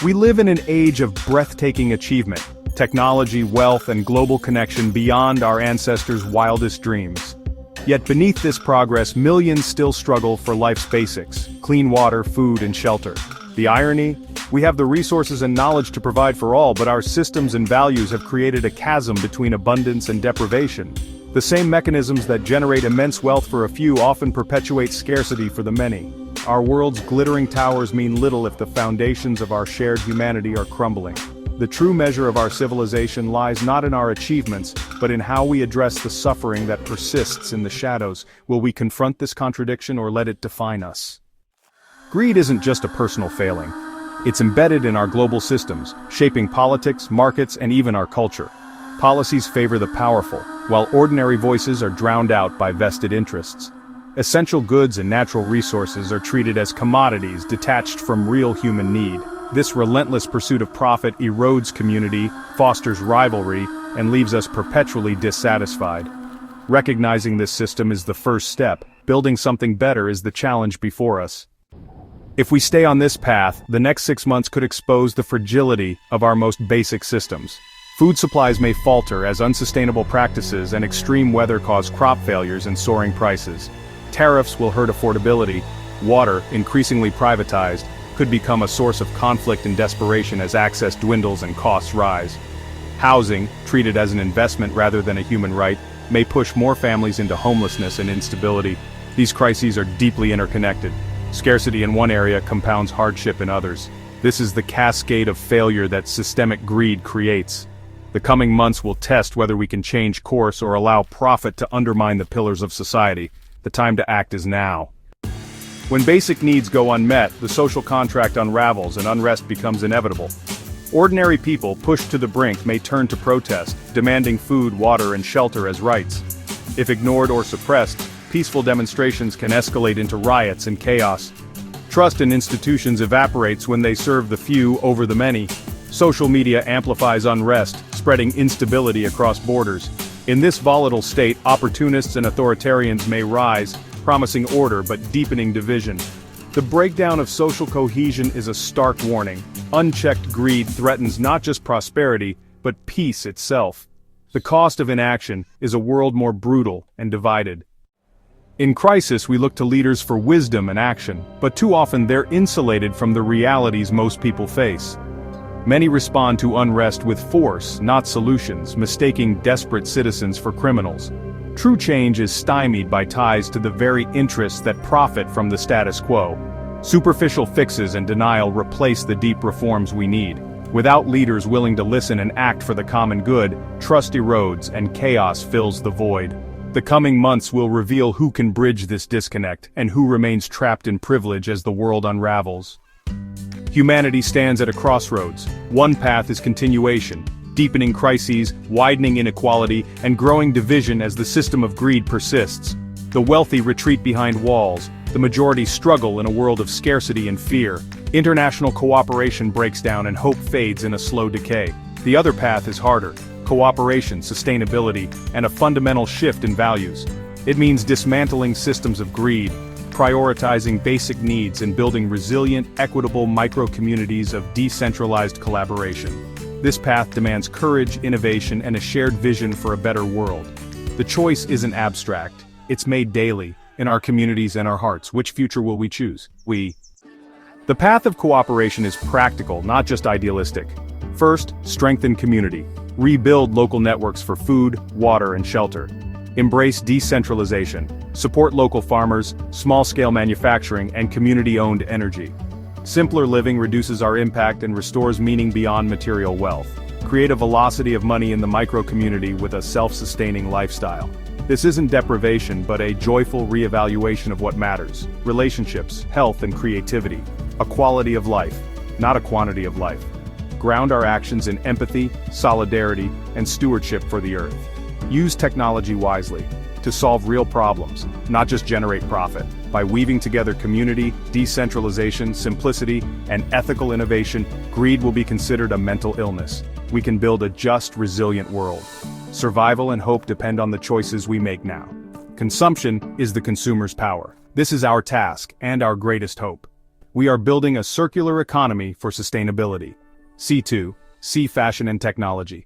We live in an age of breathtaking achievement, technology, wealth, and global connection beyond our ancestors' wildest dreams. Yet beneath this progress, millions still struggle for life's basics: clean water, food, and shelter. The irony? We have the resources and knowledge to provide for all, but our systems and values have created a chasm between abundance and deprivation. The same mechanisms that generate immense wealth for a few often perpetuate scarcity for the many. Our world's glittering towers mean little if the foundations of our shared humanity are crumbling. The true measure of our civilization lies not in our achievements, but in how we address the suffering that persists in the shadows. Will we confront this contradiction or let it define us? Greed isn't just a personal failing. It's embedded in our global systems, shaping politics, markets, and even our culture. Policies favor the powerful, while ordinary voices are drowned out by vested interests. Essential goods and natural resources are treated as commodities detached from real human need. This relentless pursuit of profit erodes community, fosters rivalry, and leaves us perpetually dissatisfied. Recognizing this system is the first step. Building something better is the challenge before us. If we stay on this path, the next 6 months could expose the fragility of our most basic systems. Food supplies may falter as unsustainable practices and extreme weather cause crop failures and soaring prices. Tariffs will hurt affordability. Water, increasingly privatized, could become a source of conflict and desperation as access dwindles and costs rise. Housing, treated as an investment rather than a human right, may push more families into homelessness and instability. These crises are deeply interconnected. Scarcity in one area compounds hardship in others. This is the cascade of failure that systemic greed creates. The coming months will test whether we can change course or allow profit to undermine the pillars of society. The time to act is now. When basic needs go unmet, the social contract unravels and unrest becomes inevitable. Ordinary people, pushed to the brink, may turn to protest, demanding food, water, and shelter as rights. If ignored or suppressed, peaceful demonstrations can escalate into riots and chaos. Trust in institutions evaporates when they serve the few over the many. Social media amplifies unrest, spreading instability across borders. In this volatile state, opportunists and authoritarians may rise, promising order but deepening division. The breakdown of social cohesion is a stark warning. Unchecked greed threatens not just prosperity, but peace itself. The cost of inaction is a world more brutal and divided. In crisis, we look to leaders for wisdom and action, but too often they're insulated from the realities most people face. Many respond to unrest with force, not solutions, mistaking desperate citizens for criminals. True change is stymied by ties to the very interests that profit from the status quo. Superficial fixes and denial replace the deep reforms we need. Without leaders willing to listen and act for the common good, trust erodes and chaos fills the void. The coming months will reveal who can bridge this disconnect and who remains trapped in privilege as the world unravels. Humanity stands at a crossroads. One path is continuation, deepening crises, widening inequality, and growing division as the system of greed persists. The wealthy retreat behind walls. The majority struggle in a world of scarcity and fear. International cooperation breaks down and hope fades in a slow decay. The other path is harder. Cooperation, sustainability, and a fundamental shift in values. It means dismantling systems of greed, prioritizing basic needs, and building resilient, equitable micro-communities of decentralized collaboration. This path demands courage, innovation, and a shared vision for a better world. The choice isn't abstract. It's made daily, in our communities and our hearts. Which future will we choose? The path of cooperation is practical, not just idealistic. First, strengthen community. Rebuild local networks for food, water, and shelter. Embrace decentralization. Support local farmers, small-scale manufacturing, and community-owned energy. Simpler living reduces our impact and restores meaning beyond material wealth. Create a velocity of money in the micro-community with a self-sustaining lifestyle. This isn't deprivation, but a joyful reevaluation of what matters. Relationships, health, and creativity. A quality of life, not a quantity of life. Ground our actions in empathy, solidarity, and stewardship for the earth. Use technology wisely to solve real problems, not just generate profit. By weaving together community, decentralization, simplicity, and ethical innovation, greed will be considered a mental illness. We can build a just, resilient world. Survival and hope depend on the choices we make now. Consumption is the consumer's power. This is our task and our greatest hope. We are building a circular economy for sustainability. C2, C fashion and technology.